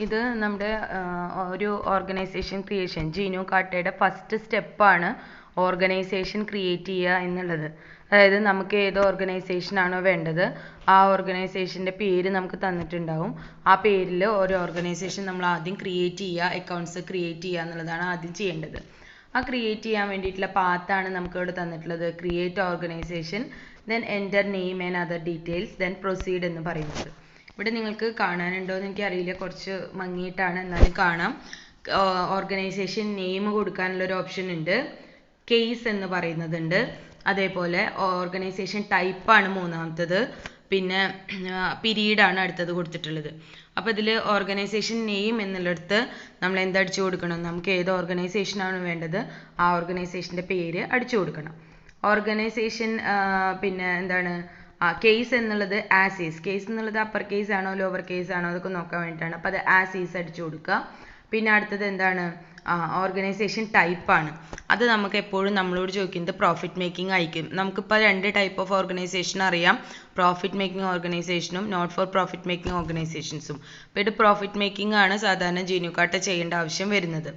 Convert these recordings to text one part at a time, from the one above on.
ഇത് നമ്മുടെ ഒരു ഓർഗനൈസേഷൻ ക്രിയേഷൻ ജീനു കാട്ടയുടെ ഫസ്റ്റ് സ്റ്റെപ്പാണ് ഓർഗനൈസേഷൻ ക്രിയേറ്റ് ചെയ്യുക എന്നുള്ളത്. അതായത് നമുക്ക് ഏത് ഓർഗനൈസേഷൻ ആണോ വേണ്ടത് ആ ഓർഗനൈസേഷൻ്റെ പേര് നമുക്ക് തന്നിട്ടുണ്ടാവും. ആ പേരിൽ ഒരു ഓർഗനൈസേഷൻ നമ്മൾ ആദ്യം ക്രിയേറ്റ് ചെയ്യുക, അക്കൗണ്ട്സ് ക്രിയേറ്റ് ചെയ്യുക എന്നുള്ളതാണ് ആദ്യം ചെയ്യേണ്ടത്. ആ ക്രിയേറ്റ് ചെയ്യാൻ വേണ്ടിയിട്ടുള്ള പാത്താണ് നമുക്ക് ഇവിടെ തന്നിട്ടുള്ളത്. Create organisation, then enter name and other details, then proceed എന്ന് പറയുന്നത്. ഇവിടെ നിങ്ങൾക്ക് കാണാനുണ്ടോ എന്ന് എനിക്കറിയില്ല, കുറച്ച് മങ്ങിയിട്ടാണ്, എന്നാലും കാണാം. ഓർഗനൈസേഷൻ നെയിം കൊടുക്കാനുള്ളൊരു ഓപ്ഷൻ ഉണ്ട്, കേസ് എന്ന് പറയുന്നതുണ്ട്, അതേപോലെ ഓർഗനൈസേഷൻ ടൈപ്പാണ് മൂന്നാമത്തത്, പിന്നെ പീരീഡാണ് അടുത്തത് കൊടുത്തിട്ടുള്ളത്. അപ്പോൾ ഇതിൽ ഓർഗനൈസേഷൻ നെയിം എന്നുള്ളിടത്ത് നമ്മൾ എന്തടിച്ചു കൊടുക്കണം, നമുക്ക് ഏത് ഓർഗനൈസേഷനാണ് വേണ്ടത് ആ ഓർഗനൈസേഷൻ്റെ പേര് അടിച്ചു കൊടുക്കണം. ഓർഗനൈസേഷൻ പിന്നെ എന്താണ് കേസ് എന്നുള്ളത് ആസ് ഈസ്, കേസ് എന്നുള്ളത് അപ്പർ കേസ് ആണോ ലോവർ കേസ് ആണോ അതൊക്കെ നോക്കാൻ വേണ്ടിയിട്ടാണ്. അപ്പോൾ അത് ആസ് ഈസ് അടിച്ചു കൊടുക്കുക. പിന്നെ അടുത്തത് എന്താണ്, ഓർഗനൈസേഷൻ ടൈപ്പാണ്. അത് നമുക്ക് എപ്പോഴും നമ്മളോട് ചോദിക്കുന്നത് പ്രോഫിറ്റ് മേക്കിംഗ് ആയിരിക്കും. നമുക്കിപ്പോൾ 2 ടൈപ്പ് ഓഫ് ഓർഗനൈസേഷൻ അറിയാം, പ്രോഫിറ്റ് മേക്കിംഗ് ഓർഗനൈസേഷനും നോട്ട് ഫോർ പ്രോഫിറ്റ് മേക്കിംഗ് ഓർഗനൈസേഷൻസും. അപ്പോൾ ഇത് പ്രോഫിറ്റ് മേക്കിംഗ് ആണ് സാധാരണ ജീനു കാട്ട ചെയ്യേണ്ട ആവശ്യം വരുന്നത്.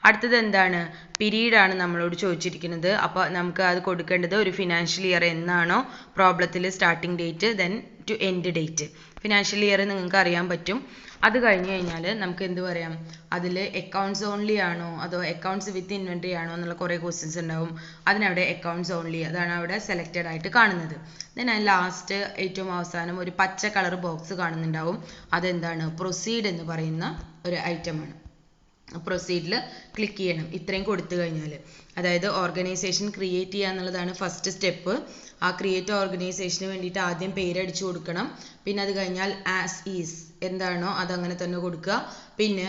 അടുത്തത് എന്താണ്, പീരീഡാണ് നമ്മളോട് ചോദിച്ചിരിക്കുന്നത്. അപ്പോൾ നമുക്ക് അത് കൊടുക്കേണ്ടത് ഒരു ഫിനാൻഷ്യൽ ഇയർ എന്നാണോ പ്രോബ്ലത്തിൽ starting date, then to end date. Financial year നിങ്ങൾക്ക് അറിയാൻ പറ്റും. അത് കഴിഞ്ഞ് കഴിഞ്ഞാൽ നമുക്ക് എന്ത് പറയാം, അതിൽ അക്കൗണ്ട്സ് ഓൺലി ആണോ അതോ അക്കൗണ്ട്സ് വിത്ത് ഇൻവെൻറ്ററി ആണോ എന്നുള്ള കുറേ ക്വസ്റ്റ്യൻസ് ഉണ്ടാവും. അതിനവിടെ അക്കൗണ്ട്സ് ഓൺലി അതാണ് അവിടെ സെലക്റ്റഡ് ആയിട്ട് കാണുന്നത്. ദെൻ ലാസ്റ്റ് ഏറ്റവും അവസാനം ഒരു പച്ച കളർ ബോക്സ് കാണുന്നുണ്ടാവും. അതെന്താണ്, പ്രൊസീഡ് എന്ന് പറയുന്ന ഒരു ഐറ്റമാണ്. പ്രൊസീഡിൽ ക്ലിക്ക് ചെയ്യണം. ഇത്രയും കൊടുത്തു കഴിഞ്ഞാൽ, അതായത് ഓർഗനൈസേഷൻ ക്രിയേറ്റ് ചെയ്യുക എന്നുള്ളതാണ് ഫസ്റ്റ് സ്റ്റെപ്പ്. ആ ക്രിയേറ്റ് ഓർഗനൈസേഷന് വേണ്ടിയിട്ട് ആദ്യം പേരടിച്ചു കൊടുക്കണം. പിന്നെ അത് കഴിഞ്ഞാൽ ആസ് ഈസ് എന്താണോ അതങ്ങനെ തന്നെ കൊടുക്കുക. പിന്നെ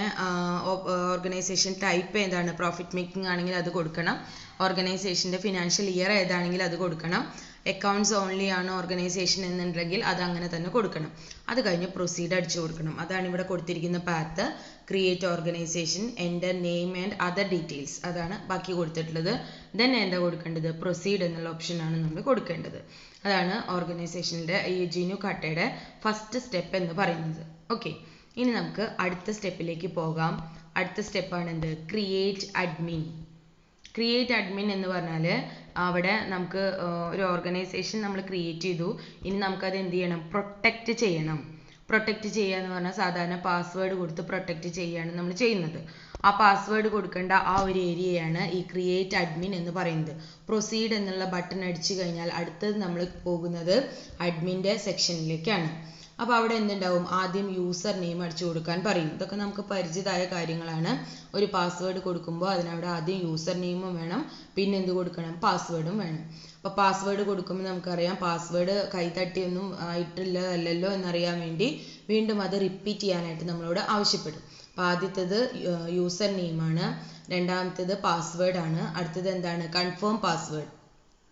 ഓർഗനൈസേഷൻ ടൈപ്പ് ഏതാണ്, പ്രോഫിറ്റ് മേക്കിംഗ് ആണെങ്കിൽ അത് കൊടുക്കണം. ഓർഗനൈസേഷൻ്റെ ഫിനാൻഷ്യൽ ഇയർ ഏതാണെങ്കിൽ അത് കൊടുക്കണം. അക്കൗണ്ട്സ് ഓൺലി ആണ് ഓർഗനൈസേഷൻ എന്നുണ്ടെങ്കിൽ അത് അങ്ങനെ തന്നെ കൊടുക്കണം. അത് കഴിഞ്ഞ് പ്രൊസീഡ് അടിച്ചു കൊടുക്കണം. അതാണ് ഇവിടെ കൊടുത്തിരിക്കുന്ന path. Create organisation, enter name and other details, അതാണ് ബാക്കി കൊടുത്തിട്ടുള്ളത്. ദെൻ എന്താ കൊടുക്കേണ്ടത്, പ്രൊസീഡ് എന്നുള്ള ഓപ്ഷനാണ് നമ്മൾ കൊടുക്കേണ്ടത്. അതാണ് ഓർഗനൈസേഷൻ്റെ ഈ ജീനു കാട്ടയുടെ ഫസ്റ്റ് സ്റ്റെപ്പ് എന്ന് പറയുന്നത്. ഓക്കെ, ഇനി നമുക്ക് അടുത്ത സ്റ്റെപ്പിലേക്ക് പോകാം. അടുത്ത സ്റ്റെപ്പാണ് എന്ത്, ക്രിയേറ്റ് അഡ്മിൻ. ക്രിയേറ്റ് അഡ്മിൻ എന്ന് പറഞ്ഞാൽ അവിടെ നമുക്ക് ഒരു ഓർഗനൈസേഷൻ നമ്മൾ ക്രിയേറ്റ് ചെയ്തു, ഇനി നമുക്കത് എന്ത് ചെയ്യണം, പ്രൊട്ടക്റ്റ് ചെയ്യണം. പ്രൊട്ടക്റ്റ് ചെയ്യുക എന്ന് പറഞ്ഞാൽ സാധാരണ പാസ്വേഡ് കൊടുത്ത് പ്രൊട്ടക്റ്റ് ചെയ്യുകയാണ് നമ്മൾ ചെയ്യുന്നത്. ആ പാസ്വേഡ് കൊടുക്കേണ്ട ആ ഒരു ഏരിയയാണ് ഈ ക്രിയേറ്റ് അഡ്മിൻ എന്ന് പറയുന്നത്. പ്രൊസീഡ് എന്നുള്ള ബട്ടൺ അടിച്ചു കഴിഞ്ഞാൽ അടുത്തത് നമ്മൾ പോകുന്നത് അഡ്മിൻ്റെ സെക്ഷനിലേക്കാണ്. അപ്പോൾ അവിടെ എന്തുണ്ടാവും, ആദ്യം യൂസർ നെയിം അടിച്ചു കൊടുക്കാൻ പറയും. ഇതൊക്കെ നമുക്ക് പരിചിതമായ കാര്യങ്ങളാണ്. ഒരു പാസ്വേഡ് കൊടുക്കുമ്പോൾ അതിനവിടെ ആദ്യം യൂസർ നെയിമും വേണം, പിന്നെ എന്ത് കൊടുക്കണം, പാസ്വേഡും വേണം. അപ്പോൾ പാസ്വേഡ് കൊടുക്കുമ്പോൾ നമുക്കറിയാം പാസ്വേഡ് കൈതട്ടിയൊന്നും ആയിട്ടില്ലല്ലോ എന്നറിയാൻ വേണ്ടി വീണ്ടും അത് റിപ്പീറ്റ് ചെയ്യാനായിട്ട് നമ്മളോട് ആവശ്യപ്പെടും. അപ്പോൾ ആദ്യത്തേത് യൂസർ നെയിമാണ്, രണ്ടാമത്തേത് പാസ്വേഡ് ആണ്, അടുത്തത് എന്താണ്, കൺഫേം പാസ്വേഡ്.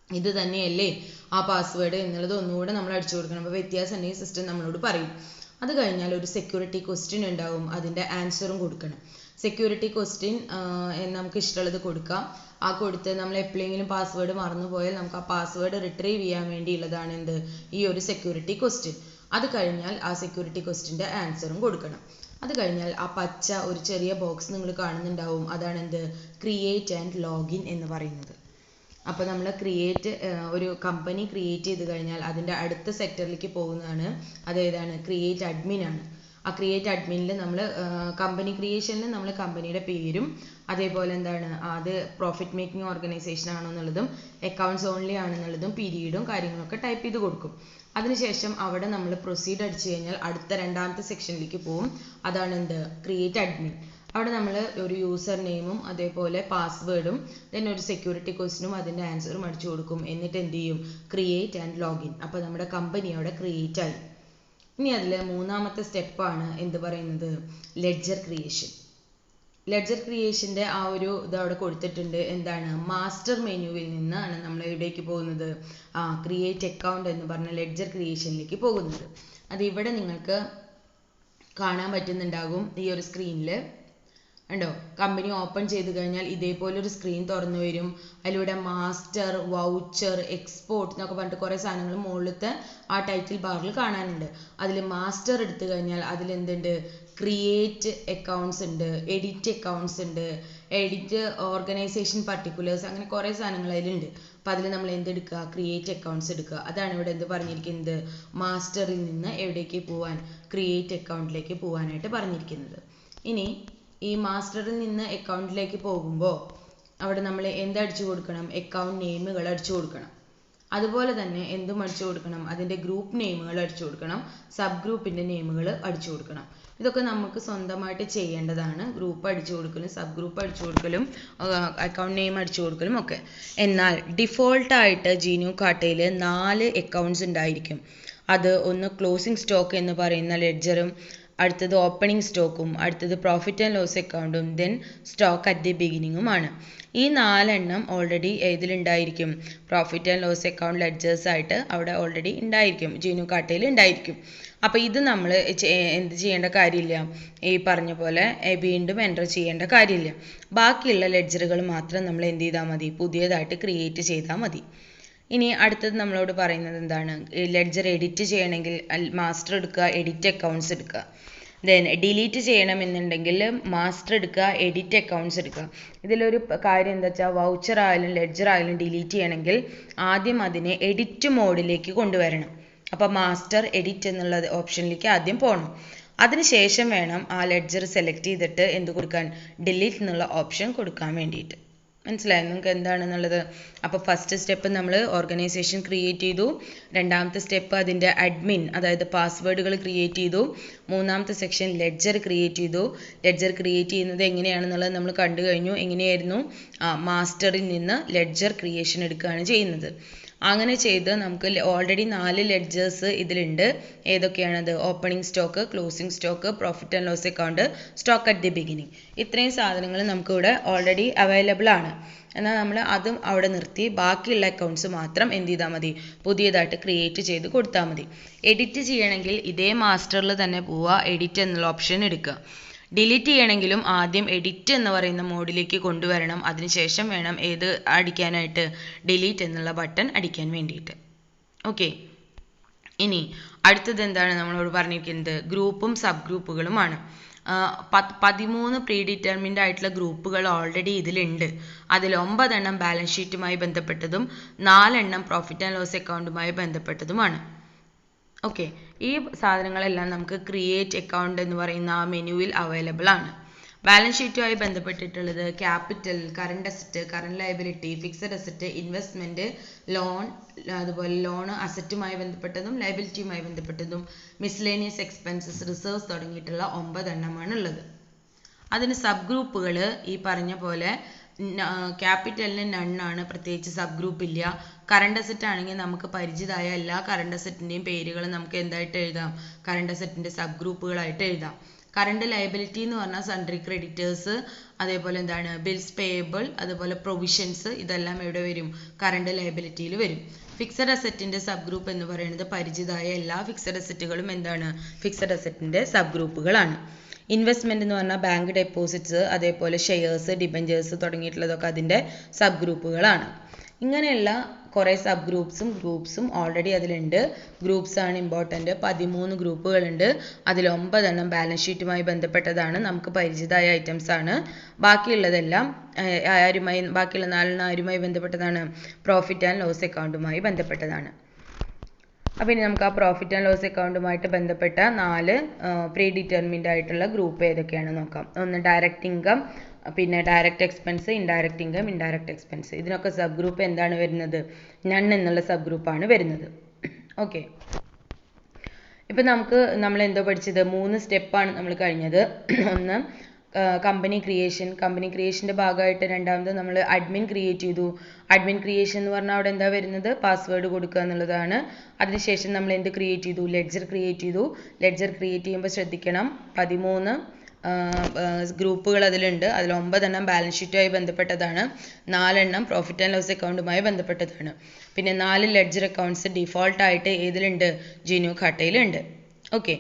ഇത് തന്നെയല്ലേ ആ പാസ്വേഡ് എന്നുള്ളത് ഒന്നുകൂടെ നമ്മൾ അടിച്ചു കൊടുക്കണം. അപ്പോൾ വ്യത്യാസം ഉണ്ടെങ്കിൽ സിസ്റ്റം നമ്മളോട് പറയും. അത് കഴിഞ്ഞാൽ ഒരു സെക്യൂരിറ്റി ക്വസ്റ്റ്യൻ ഉണ്ടാവും, അതിൻ്റെ ആൻസറും കൊടുക്കണം. സെക്യൂരിറ്റി ക്വസ്റ്റ്യൻ നമുക്ക് ഇഷ്ടമുള്ളത് കൊടുക്കാം. ആ കൊടുത്ത് നമ്മൾ എപ്പോഴെങ്കിലും പാസ്വേഡ് മറന്നു പോയാൽ നമുക്ക് ആ പാസ്വേഡ് റിട്രീവ് ചെയ്യാൻ വേണ്ടിയുള്ളതാണ് എന്ത്, ഈ ഒരു സെക്യൂരിറ്റി ക്വസ്റ്റ്യൻ. അത് കഴിഞ്ഞാൽ ആ സെക്യൂരിറ്റി ക്വസ്റ്റ്യൻ്റെ ആൻസറും കൊടുക്കണം. അത് കഴിഞ്ഞാൽ ആ പച്ച ഒരു ചെറിയ ബോക്സ് നിങ്ങൾ കാണുന്നുണ്ടാവും, അതാണ് എന്ത്, ക്രിയേറ്റ് ആൻഡ് ലോഗിൻ എന്ന് പറയുന്നത്. അപ്പോൾ നമ്മൾ ഒരു കമ്പനി ക്രിയേറ്റ് ചെയ്ത് കഴിഞ്ഞാൽ അതിൻ്റെ അടുത്ത സെക്ടറിലേക്ക് പോകുന്നതാണ്, അതേതാണ്, ക്രിയേറ്റ് അഡ്മിൻ ആണ്. ആ ക്രിയേറ്റ് അഡ്മിനിൽ നമ്മൾ കമ്പനി ക്രിയേഷനിൽ നമ്മൾ കമ്പനിയുടെ പേരും അതേപോലെ എന്താണ് അത് പ്രോഫിറ്റ് മേക്കിംഗ് ഓർഗനൈസേഷൻ ആണോ എന്നുള്ളതും അക്കൗണ്ട്സ് ഓൺലി ആണെന്നുള്ളതും പീരീഡും കാര്യങ്ങളൊക്കെ ടൈപ്പ് ചെയ്ത് കൊടുക്കും. അതിനുശേഷം അവിടെ നമ്മൾ പ്രൊസീഡ് അടിച്ചു കഴിഞ്ഞാൽ അടുത്ത രണ്ടാമത്തെ സെക്ഷനിലേക്ക് പോകും, അതാണ് എന്ത്, ക്രിയേറ്റ് അഡ്മിൻ. അവിടെ നമ്മൾ ഒരു യൂസർ നെയിമും അതേപോലെ പാസ്വേഡും ദെൻ ഒരു സെക്യൂരിറ്റി ക്വസ്റ്റ്യനും അതിൻ്റെ ആൻസറും അടിച്ചു കൊടുക്കും. എന്നിട്ട് എന്ത് ചെയ്യും, ക്രിയേറ്റ് ആൻഡ് ലോഗിൻ. അപ്പോൾ നമ്മുടെ കമ്പനി അവിടെ ക്രിയേറ്റ് ആയി. ഇനി അതിൽ മൂന്നാമത്തെ സ്റ്റെപ്പാണ് എന്ത് പറയുന്നത്, ലെഡ്ജർ ക്രിയേഷൻ. ലെഡ്ജർ ക്രിയേഷൻ്റെ ആ ഒരു ഇത് അവിടെ കൊടുത്തിട്ടുണ്ട്. എന്താണ്, മാസ്റ്റർ മെനുവിൽ നിന്നാണ് നമ്മൾ എവിടേക്ക് പോകുന്നത്, ക്രിയേറ്റ് അക്കൗണ്ട് എന്ന് പറഞ്ഞ ലെഡ്ജർ ക്രിയേഷനിലേക്ക് പോകുന്നത്. അത് ഇവിടെ നിങ്ങൾക്ക് കാണാൻ പറ്റുന്നുണ്ടാകും ഈ ഒരു സ്ക്രീനിൽ. ഉണ്ടോ, കമ്പനി ഓപ്പൺ ചെയ്ത് കഴിഞ്ഞാൽ ഇതേപോലൊരു സ്ക്രീൻ തുറന്നു വരും. അതിലൂടെ മാസ്റ്റർ, വൗച്ചർ, എക്സ്പോർട്ട് എന്നൊക്കെ പറഞ്ഞിട്ട് കുറേ സാധനങ്ങൾ മുകളിലത്തെ ആ ടൈറ്റിൽ ബാറിൽ കാണാനുണ്ട്. അതിൽ മാസ്റ്റർ എടുത്തു കഴിഞ്ഞാൽ അതിലെന്തുണ്ട്, ക്രിയേറ്റ് അക്കൗണ്ട്സ് ഉണ്ട്, എഡിറ്റ് അക്കൗണ്ട്സ് ഉണ്ട്, എഡിറ്റ് ഓർഗനൈസേഷൻ പർട്ടിക്കുലേഴ്സ്, അങ്ങനെ കുറേ സാധനങ്ങൾ അതിലുണ്ട്. അപ്പം അതിൽ നമ്മൾ എന്തെടുക്കുക, ക്രിയേറ്റ് അക്കൗണ്ട്സ് എടുക്കുക. അതാണ് ഇവിടെ എന്ത് പറഞ്ഞിരിക്കുന്നത്, മാസ്റ്ററിൽ നിന്ന് എവിടേക്ക് പോവാൻ, ക്രിയേറ്റ് അക്കൗണ്ടിലേക്ക് പോകാനായിട്ട് പറഞ്ഞിരിക്കുന്നത്. ഇനി ഈ മാസ്റ്ററിൽ നിന്ന് അക്കൗണ്ടിലേക്ക് പോകുമ്പോൾ അവിടെ നമ്മൾ എന്തടിച്ചു കൊടുക്കണം, അക്കൗണ്ട് നെയിമുകൾ അടിച്ചു കൊടുക്കണം. അതുപോലെ തന്നെ എന്തും അടിച്ചു കൊടുക്കണം, അതിൻ്റെ ഗ്രൂപ്പ് നെയിമുകൾ അടിച്ചു കൊടുക്കണം, സബ് ഗ്രൂപ്പിൻ്റെ നെയിമുകൾ അടിച്ചു കൊടുക്കണം. ഇതൊക്കെ നമുക്ക് സ്വന്തമായിട്ട് ചെയ്യേണ്ടതാണ്. ഗ്രൂപ്പ് അടിച്ചു കൊടുക്കലും സബ് ഗ്രൂപ്പ് അടിച്ചു കൊടുക്കലും അക്കൗണ്ട് നെയിം അടിച്ചു കൊടുക്കലും ഒക്കെ. എന്നാൽ ഡിഫോൾട്ടായിട്ട് ജീനു കാട്ടയിൽ 4 അക്കൗണ്ട്സ് ഉണ്ടായിരിക്കും. അത് ഒന്ന് ക്ലോസിംഗ് സ്റ്റോക്ക് എന്ന് പറയുന്ന ലെഡ്ജറും, അടുത്തത് ഓപ്പണിംഗ് സ്റ്റോക്കും, അടുത്തത് പ്രോഫിറ്റ് ആൻഡ് ലോസ് അക്കൗണ്ടും, ദെൻ സ്റ്റോക്ക് അറ്റ് ദി ബിഗിനിങ്ങുമാണ്. ഈ 4 എണ്ണം ഓൾറെഡി ഇതിലുണ്ടായിരിക്കും, profit and loss account ledgers ആയിട്ട് അവിടെ ഓൾറെഡി ഉണ്ടായിരിക്കും, ജീനു കാട്ടയിൽ ഉണ്ടായിരിക്കും. അപ്പോൾ ഇത് നമ്മൾ എന്ത് ചെയ്യേണ്ട കാര്യമില്ല, ഈ പറഞ്ഞ പോലെ വീണ്ടും എൻ്റർ ചെയ്യേണ്ട കാര്യമില്ല. ബാക്കിയുള്ള ലെഡ്ജറുകൾ മാത്രം നമ്മൾ എന്ത് ചെയ്താൽ മതി, പുതിയതായിട്ട് ക്രിയേറ്റ് ചെയ്താൽ മതി. ഇനി അടുത്തത് നമ്മളോട് പറയുന്നത് എന്താണ്, ലെഡ്ജർ എഡിറ്റ് ചെയ്യണമെങ്കിൽ മാസ്റ്റർ എടുക്കുക, എഡിറ്റ് അക്കൗണ്ട്സ് എടുക്കുക. ദെൻ ഡിലീറ്റ് ചെയ്യണമെന്നുണ്ടെങ്കിൽ മാസ്റ്റർ എടുക്കുക, എഡിറ്റ് അക്കൗണ്ട്സ് എടുക്കുക. ഇതിലൊരു കാര്യം എന്താ വെച്ചാൽ, വൗച്ചർ ആയാലും ലെഡ്ജർ ആയാലും ഡിലീറ്റ് ചെയ്യണമെങ്കിൽ ആദ്യം അതിനെ എഡിറ്റ് മോഡിലേക്ക് കൊണ്ടുവരണം. അപ്പോൾ മാസ്റ്റർ എഡിറ്റ് എന്നുള്ള ഓപ്ഷനിലേക്ക് ആദ്യം പോകണം. അതിനുശേഷം വേണം ആ ലെഡ്ജർ സെലക്ട് ചെയ്തിട്ട് എന്ത് കൊടുക്കാൻ, ഡിലീറ്റ് എന്നുള്ള ഓപ്ഷൻ കൊടുക്കാൻ വേണ്ടിയിട്ട്. മനസ്സിലായോ നിങ്ങൾക്ക് എന്താണെന്നുള്ളത്? അപ്പോൾ ഫസ്റ്റ് സ്റ്റെപ്പ് നമ്മൾ ഓർഗനൈസേഷൻ ക്രിയേറ്റ് ചെയ്തു. രണ്ടാമത്തെ സ്റ്റെപ്പ് അതിൻ്റെ അഡ്മിൻ, അതായത് പാസ്വേഡുകൾ ക്രിയേറ്റ് ചെയ്തു. മൂന്നാമത്തെ സെക്ഷൻ ലെഡ്ജർ ക്രിയേറ്റ് ചെയ്തു. ലെഡ്ജർ ക്രിയേറ്റ് ചെയ്യുന്നത് എങ്ങനെയാണെന്നുള്ളത് നമ്മൾ കണ്ടു കഴിഞ്ഞു. എങ്ങനെയായിരുന്നു, മാസ്റ്ററിൽ നിന്ന് ലെഡ്ജർ ക്രിയേഷൻ എടുക്കുകയാണ് ചെയ്യുന്നത്. അങ്ങനെ ചെയ്ത് നമുക്ക് ഓൾറെഡി 4 ലെഡ്ജേഴ്സ് ഇതിലുണ്ട്. ഏതൊക്കെയാണത്, opening stock, closing stock, profit and loss account, stock at the beginning. ഇത്രയും സാധനങ്ങൾ നമുക്കിവിടെ ഓൾറെഡി അവൈലബിൾ ആണ്. എന്നാൽ നമ്മൾ അതും അവിടെ നിർത്തി ബാക്കിയുള്ള അക്കൗണ്ട്സ് മാത്രം എന്ത് ചെയ്താൽ മതി, പുതിയതായിട്ട് ക്രിയേറ്റ് ചെയ്ത് കൊടുത്താൽ മതി. എഡിറ്റ് ചെയ്യണമെങ്കിൽ ഇതേ മാസ്റ്ററിൽ തന്നെ പോവുക, എഡിറ്റ് എന്നുള്ള ഓപ്ഷൻ എടുക്കുക. ഡിലീറ്റ് ചെയ്യണമെങ്കിലും ആദ്യം എഡിറ്റ് എന്ന് പറയുന്ന മോഡിലേക്ക് കൊണ്ടുവരണം. അതിനുശേഷം വേണം ഏത് അടിക്കാനായിട്ട്, ഡിലീറ്റ് എന്നുള്ള ബട്ടൺ അടിക്കാൻ വേണ്ടിയിട്ട്. ഓക്കെ, ഇനി അടുത്തത് എന്താണ് നമ്മളോട് പറഞ്ഞിരിക്കുന്നത്, ഗ്രൂപ്പും സബ് ഗ്രൂപ്പുകളുമാണ്. 13 പ്രീ ഡിറ്റർമിൻഡ് ആയിട്ടുള്ള ഗ്രൂപ്പുകൾ ഓൾറെഡി ഇതിലുണ്ട്. അതിൽ 9 എണ്ണം ബാലൻസ് ഷീറ്റുമായി ബന്ധപ്പെട്ടതും 4 എണ്ണം പ്രോഫിറ്റ് ആൻഡ് ലോസ് അക്കൗണ്ടുമായി ബന്ധപ്പെട്ടതുമാണ്. ഓക്കെ, ഈ സാധനങ്ങളെല്ലാം നമുക്ക് ക്രിയേറ്റ് അക്കൗണ്ട് എന്ന് പറയുന്ന ആ മെനുവിൽ അവൈലബിൾ ആണ്. ബാലൻസ് ഷീറ്റുമായി ബന്ധപ്പെട്ടിട്ടുള്ളത് capital, current asset, current liability, fixed asset, investment, loan, അതുപോലെ ലോൺ അസറ്റുമായി ബന്ധപ്പെട്ടതും ലയബിലിറ്റിയുമായി ബന്ധപ്പെട്ടതും, മിസ്ലേനിയസ് എക്സ്പെൻസസ്, റിസർവ്സ് തുടങ്ങിയിട്ടുള്ള 9 എണ്ണമാണ് ഉള്ളത്. അതിന് സബ് ഗ്രൂപ്പുകൾ ഈ പറഞ്ഞ പോലെ ക്യാപിറ്റലിന് നണ്ണാണ്, പ്രത്യേകിച്ച് സബ് ഗ്രൂപ്പ് ഇല്ല. കറണ്ട് അസറ്റ് ആണെങ്കിൽ നമുക്ക് പരിചിതമായ എല്ലാ കറണ്ട് അസറ്റിൻ്റെയും പേരുകൾ നമുക്ക് എന്തായിട്ട് എഴുതാം, കറണ്ട് അസറ്റിൻ്റെ സബ് ഗ്രൂപ്പുകളായിട്ട് എഴുതാം. കറണ്ട് ലയബിലിറ്റി എന്ന് പറഞ്ഞാൽ സൺട്രി ക്രെഡിറ്റേഴ്സ്, അതേപോലെ എന്താണ് ബിൽസ് പേയബിൾ, അതുപോലെ പ്രൊവിഷൻസ്, ഇതെല്ലാം എവിടെ വരും, കറണ്ട് ലയബിലിറ്റിയിൽ വരും. ഫിക്സഡ് അസറ്റിൻ്റെ സബ് ഗ്രൂപ്പ് എന്ന് പറയുന്നത് പരിചിതമായ എല്ലാ ഫിക്സഡ് അസറ്റുകളും എന്താണ്, ഫിക്സഡ് അസറ്റിൻ്റെ സബ് ഗ്രൂപ്പുകളാണ്. ഇൻവെസ്റ്റ്മെന്റ് എന്ന് പറഞ്ഞാൽ ബാങ്ക് ഡെപ്പോസിറ്റ്സ്, അതേപോലെ ഷെയർസ്, ഡിബഞ്ചേഴ്സ് തുടങ്ങിയിട്ടുള്ളതൊക്കെ അതിൻ്റെ സബ് ഗ്രൂപ്പുകളാണ്. ഇങ്ങനെയുള്ള കുറേ സബ് ഗ്രൂപ്പ്സും ഓൾറെഡി അതിലുണ്ട്. ഗ്രൂപ്പ്സ് ആണ് ഇമ്പോർട്ടൻ്റ്. 13 ഗ്രൂപ്പുകളുണ്ട്. അതിൽ 9 എണ്ണം ബാലൻസ് ഷീറ്റുമായി ബന്ധപ്പെട്ടതാണ്, നമുക്ക് പരിചിതമായ ഐറ്റംസ് ആണ്. ബാക്കിയുള്ളതെല്ലാം ബാക്കിയുള്ള 4 എണ്ണം ആരുമായി ബന്ധപ്പെട്ടതാണ്, പ്രോഫിറ്റ് ആൻഡ് ലോസ് അക്കൗണ്ടുമായി ബന്ധപ്പെട്ടതാണ്. അപ്പോൾ ഇനി നമുക്ക് ആ പ്രോഫിറ്റ് ആൻഡ് ലോസ് അക്കൗണ്ടുമായിട്ട് ബന്ധപ്പെട്ട 4 പ്രീ ഡിറ്റർമിൻഡ് ആയിട്ടുള്ള ഗ്രൂപ്പ് ഏതൊക്കെയാണെന്ന് നോക്കാം. ഒന്ന് ഡയറക്റ്റ് ഇൻകം, പിന്നെ direct expense, indirect income, indirect expense. ഇതിനൊക്കെ സബ് ഗ്രൂപ്പ് എന്താണ് വരുന്നത്, നൺ എന്നുള്ള സബ് ഗ്രൂപ്പാണ് വരുന്നത്. ഓക്കെ, ഇപ്പം നമ്മൾ എന്തോ പഠിച്ചത്, 3 സ്റ്റെപ്പാണ് നമ്മൾ കഴിഞ്ഞത്. ഒന്ന് കമ്പനി ക്രിയേഷൻ്റെ ഭാഗമായിട്ട് രണ്ടാമത് നമ്മൾ അഡ്മിൻ ക്രിയേറ്റ് ചെയ്തു. അഡ്മിൻ ക്രിയേഷൻ എന്ന് പറഞ്ഞാൽ അവിടെ എന്താ വരുന്നത്, പാസ്വേഡ് കൊടുക്കുക എന്നുള്ളതാണ്. അതിനുശേഷം നമ്മൾ എന്ത് ക്രിയേറ്റ് ചെയ്തു, ലെഡ്ജർ ക്രിയേറ്റ് ചെയ്തു. ലെഡ്ജർ ക്രിയേറ്റ് ചെയ്യുമ്പോൾ ശ്രദ്ധിക്കണം, 13 ഗ്രൂപ്പുകൾ അതിലുണ്ട്. അതിൽ 9 എണ്ണം ബാലൻസ് ഷീറ്റുമായി ബന്ധപ്പെട്ടതാണ്, 4 എണ്ണം പ്രോഫിറ്റ് ആൻഡ് ലോസ് അക്കൗണ്ടുമായി ബന്ധപ്പെട്ടതാണ്. പിന്നെ 4 ലെഡ്ജർ അക്കൗണ്ട്സ് ഡിഫോൾട്ടായിട്ട് ഏതിലുണ്ട്, ജീനു ഖാട്ടയിലുണ്ട്. ഓക്കെ,